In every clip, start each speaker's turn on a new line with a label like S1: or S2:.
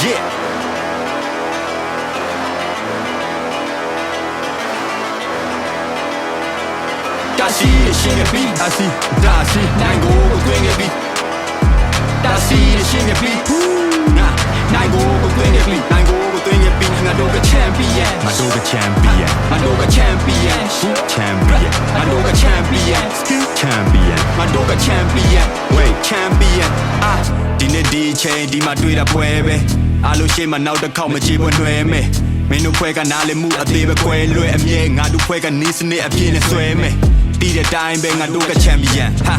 S1: Yeah Dashi shin your beat Dashi nine go doing your beat Dashi shin your beat nine go doing your beat nine go doing your beat nga do ka champion nga do ka champion nga do ka champion champion nga do ka champion champion nga do ka champion wait champion ဒီနေ့ဒီချိန်ဒီမှာတွေ့တာပွဲပဲအားလို့ရှေ့မှာနောက်တစ်ခေါက်မကြည့်ပွဲနှွဲမယ်မင်းတို့ဖွဲကနားလေမှုအသေးပဲခွဲလွဲအမြဲငါတို့ဖွဲကနီးစနစ်အပြည့်နဲ့ဆွဲမယ်တီးတဲ့တိုင်းပဲငါတို့ကချန်ပီယံဟာ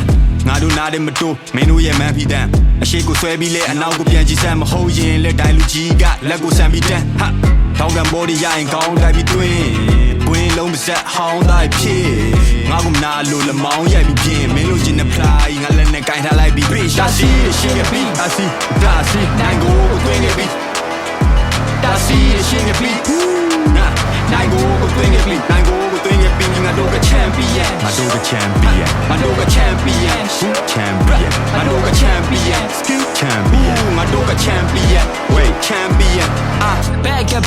S1: ငါတို့နားတယ်မတိုးမင်းတို့ရဲ့မန်ဖီတန်အရှိကိုဆွဲပြီးလဲအနောက်ကိုပြန်ကြည့်စမ်းမဟုတ်ရင်လဲတိုင်းလူကြီးကလက်ကိုဆန်ပြီးတန်းဟာတောင်းတဘော်ဒီရရင်ကောင်းတိုက်ပြီးတွင်းပွင့်လုံးမဆက်ဟောင်းတိုင်းဖြစ်ငါကမနာလို့လမောင်းရိုက်ပြီးပြင်းမင်းတို့ကျင်တဲ့ဖလိုက်ငါလက်နဲ့ကင်ထားလိုက်ပြီးဒါစီရှင်ရဲ့ပြီးဒါစီနိုင်ကိုတွင်းနေပြီးဒါစီရှင်ရဲ့ပြီးနိုင်ကိုတွင်းနေပြီးနိုင်ကိုတွင်းနေပြီးငါတို့ကချန်ပီယံငါတို့ကချန်ပီယံငါတို့ကချန်ပီယံချန်ပီယံငါတို့ကချန်ပီယံချန်ပီယံငါတို့ကချန်ပီယံ wait champion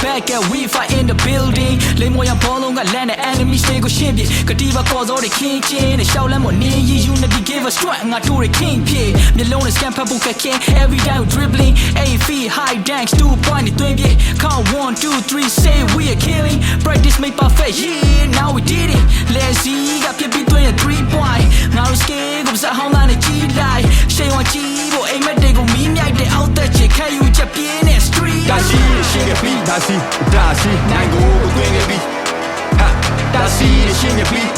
S2: back at we fight in the building လေမောရဘောလုံးကလမ်းနဲ့ enemy တွေကိုရှင်းပြကတိပါကော်စောတွေခင်းချင်းနဲ့ရှောက်လမ်းမနေရ unity give us strength ငါတို့တွေ king ဖြစ်မျက်လုံးနဲ့ scan ဖတ်ဖို့ကခင် every day dribbling 8 feet high dunks 2 point တွင်းပြ count 1 2 3 say we are killing practice make perfect yeah now we did it let's see ကဖြစ်ပြီးတွင်း3 point ငါတို့ scale ကိုစဟောင်းသားနဲ့ကြီးလိုက်ရှေ့ဝကြည့်ဖို့အိမ်မက်တွေကိုမီးမြိုက်တဲ့အောက်သက်ချေခံယူချက်ပြင်းတဲ့ street
S1: ဒါစီရှင်ရဲ့ပြီးဒါစီနိုင်ကိုတွင်းနေပြီးဟာဒါစီရှင်ရဲ့ပြီး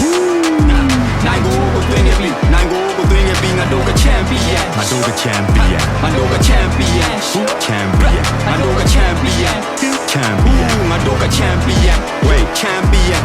S1: နိုင်ကိုတွင်းနေပြီးနိုင်ကိုတွင်းနေပြီးငါတို့ကချန်ပီယံငါတို့ကချန်ပီယံငါတို့ကချန်ပီယံချန်ပီယံငါတို့ကချန်ပီယံချန်ပီယံငါတို့ကချန်ပီယံ wait champion